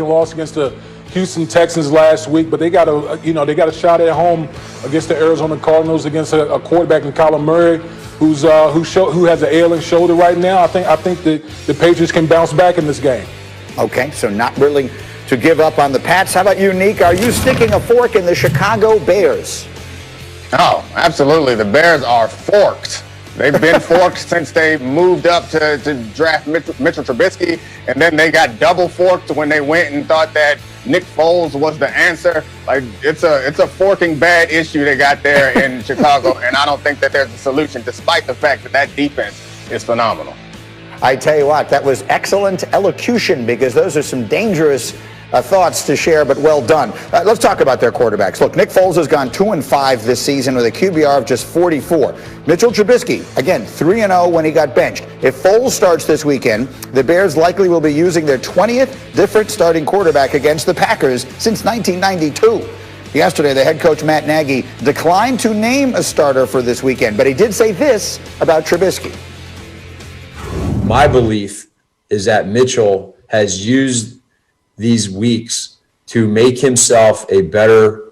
loss against the Houston Texans last week, but they got a shot at home against the Arizona Cardinals against a quarterback in Kyler Murray who has an ailing shoulder right now. I think the Patriots can bounce back in this game. Okay, so not willing to give up on the Pats. How about you, Neek? Are you sticking a fork in the Chicago Bears? Oh, absolutely. The Bears are forked. They've been forked since they moved up to draft Mitchell Trubisky, and then they got double forked when they went and thought that Nick Foles was the answer. Like, it's a forking bad issue they got there in Chicago, and I don't think that there's a solution, despite the fact that defense is phenomenal. I tell you what, that was excellent elocution, because those are some dangerous thoughts to share, but well done. Let's talk about their quarterbacks. Look, Nick Foles has gone 2-5 this season with a QBR of just 44. Mitchell Trubisky, again, 3-0 when he got benched. If Foles starts this weekend, the Bears likely will be using their 20th different starting quarterback against the Packers since 1992. Yesterday, the head coach, Matt Nagy, declined to name a starter for this weekend, but he did say this about Trubisky. My belief is that Mitchell has used these weeks to make himself a better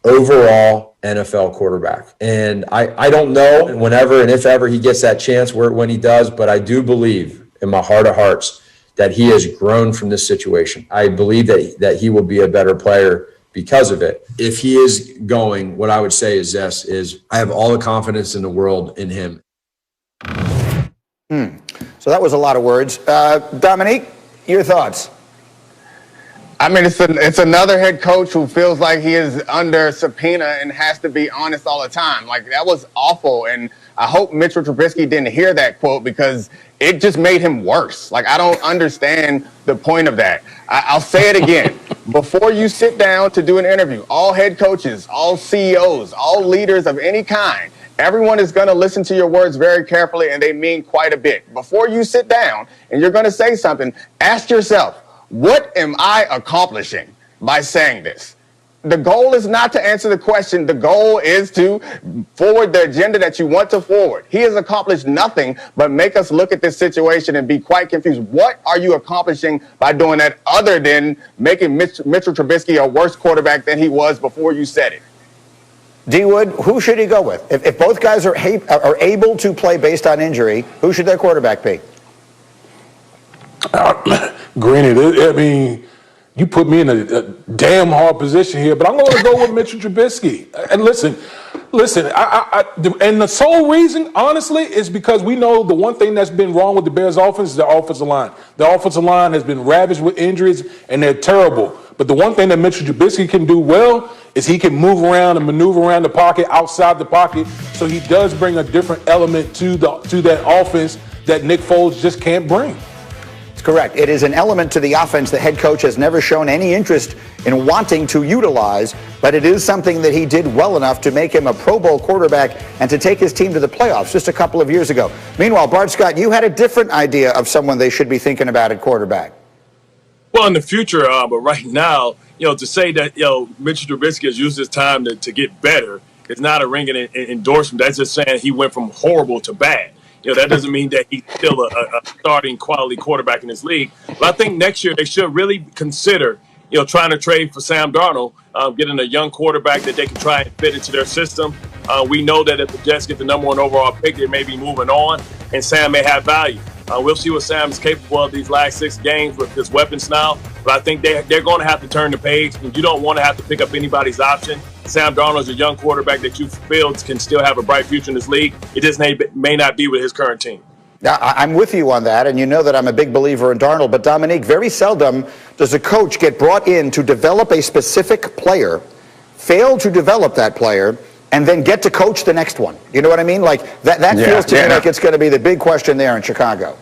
overall NFL quarterback. And I don't know whenever and if ever he gets that chance when he does, but I do believe in my heart of hearts that he has grown from this situation. I believe that he will be a better player because of it. If he is going, what I would say is this, is I have all the confidence in the world in him. So that was a lot of words. Dominique, your thoughts? I mean, it's another head coach who feels like he is under subpoena and has to be honest all the time. Like, that was awful, and I hope Mitchell Trubisky didn't hear that quote, because it just made him worse. Like, I don't understand the point of that. I'll say it again. Before you sit down to do an interview, all head coaches, all CEOs, all leaders of any kind, everyone is going to listen to your words very carefully, and they mean quite a bit. Before you sit down and you're going to say something, ask yourself, what am I accomplishing by saying this? The goal is not to answer the question. The goal is to forward the agenda that you want to forward. He has accomplished nothing but make us look at this situation and be quite confused. What are you accomplishing by doing that, other than making Mitchell Trubisky a worse quarterback than he was before you said it? D. Wood, who should he go with? If both guys are able to play based on injury, who should their quarterback be? Granted, I mean, you put me in a damn hard position here, but I'm going to go with Mitchell Trubisky. And listen, and the sole reason, honestly, is because we know the one thing that's been wrong with the Bears' offense is the offensive line. The offensive line has been ravaged with injuries, and they're terrible. But the one thing that Mitchell Trubisky can do well is he can move around and maneuver around the pocket, outside the pocket, so he does bring a different element to that offense that Nick Foles just can't bring. It's correct. It is an element to the offense the head coach has never shown any interest in wanting to utilize, but it is something that he did well enough to make him a Pro Bowl quarterback and to take his team to the playoffs just a couple of years ago. Meanwhile, Bart Scott, you had a different idea of someone they should be thinking about at quarterback. Well, in the future, but right now, to say that, Mitchell Trubisky has used his time to get better is not a ringing endorsement. That's just saying he went from horrible to bad. That doesn't mean that he's still a starting quality quarterback in this league. But I think next year they should really consider, trying to trade for Sam Darnold, getting a young quarterback that they can try and fit into their system. We know that if the Jets get the #1 overall pick, they may be moving on, and Sam may have value. We'll see what Sam is capable of these last 6 games with his weapons now. But I think they're going to have to turn the page, and you don't want to have to pick up anybody's option. Sam Darnold is a young quarterback that you feel can still have a bright future in this league. It just may not be with his current team. Now, I'm with you on that, and you know that I'm a big believer in Darnold. But, Dominique, very seldom does a coach get brought in to develop a specific player, fail to develop that player, and then get to coach the next one. You know what I mean? Like, that feels to me like it's going to be the big question there in Chicago.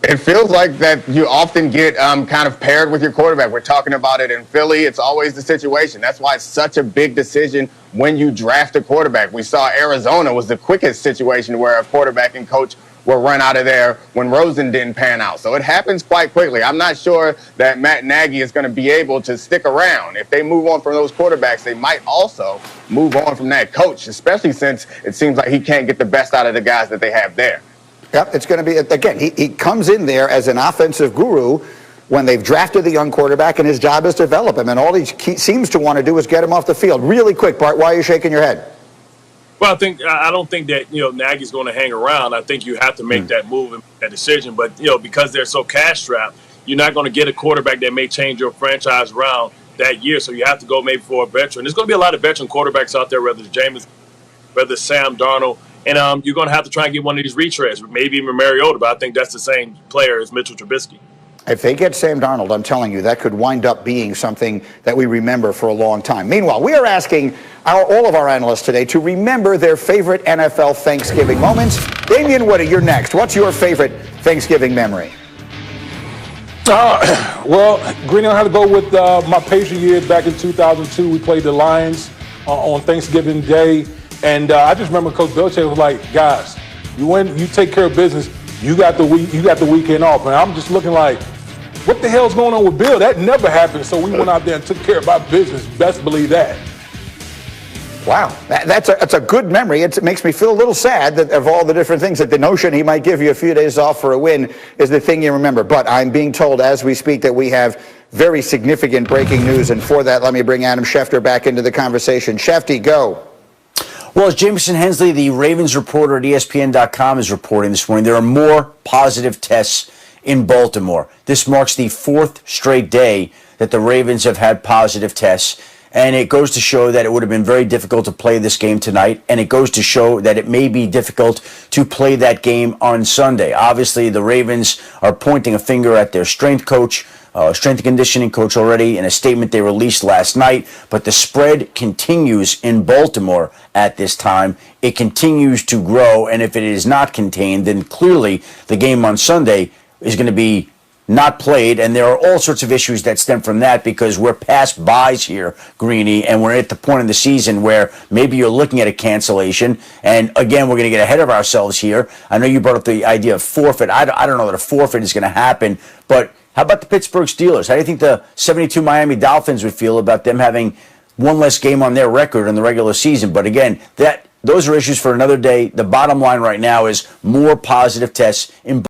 It feels like that you often get kind of paired with your quarterback. We're talking about it in Philly. It's always the situation. That's why it's such a big decision when you draft a quarterback. We saw Arizona was the quickest situation where a quarterback and coach were run out of there when Rosen didn't pan out. So it happens quite quickly. I'm not sure that Matt Nagy is going to be able to stick around. If they move on from those quarterbacks, they might also move on from that coach, especially since it seems like he can't get the best out of the guys that they have there. Yep, it's going to be, again, he comes in there as an offensive guru when they've drafted the young quarterback and his job is to develop him. And all he seems to want to do is get him off the field. Really quick, Bart, why are you shaking your head? Well, I don't think that Nagy's going to hang around. I think you have to make that move and that decision. But because they're so cash strapped, you're not going to get a quarterback that may change your franchise around that year. So you have to go maybe for a veteran. There's going to be a lot of veteran quarterbacks out there, whether it's Jameis, whether it's Sam Darnold, and you're going to have to try and get one of these retreads, maybe even Mariota. But I think that's the same player as Mitchell Trubisky. If they get Sam Darnold, I'm telling you, that could wind up being something that we remember for a long time. Meanwhile, we are asking all of our analysts today to remember their favorite NFL Thanksgiving moments. Damien Woody, you're next. What's your favorite Thanksgiving memory? Well, Green, I had to go with my Patriot year back in 2002. We played the Lions on Thanksgiving Day. And I just remember Coach Belichick was like, guys, you win, you take care of business. You got the weekend off. And I'm just looking like, what the hell's going on with Bill? That never happened. So we went out there and took care of our business. Best believe that. Wow, that's a good memory. It makes me feel a little sad that of all the different things, that the notion he might give you a few days off for a win is the thing you remember. But I'm being told as we speak that we have very significant breaking news. And for that, let me bring Adam Schefter back into the conversation. Shefty, go. Well, as Jameson Hensley, the Ravens reporter at ESPN.com, is reporting this morning, there are more positive tests in Baltimore. This marks the fourth straight day that the Ravens have had positive tests. And it goes to show that it would have been very difficult to play this game tonight. And it goes to show that it may be difficult to play that game on Sunday. Obviously, the Ravens are pointing a finger at their strength coach, strength and conditioning coach already in a statement they released last night. But the spread continues in Baltimore at this time. It continues to grow. And if it is not contained, then clearly the game on Sunday is going to be not played, and there are all sorts of issues that stem from that because we're past buys here, Greeny, and we're at the point in the season where maybe you're looking at a cancellation, and again, we're going to get ahead of ourselves here. I know you brought up the idea of forfeit. I don't know that a forfeit is going to happen, but how about the Pittsburgh Steelers? How do you think the 72 Miami Dolphins would feel about them having one less game on their record in the regular season? But again, those are issues for another day. The bottom line right now is more positive tests in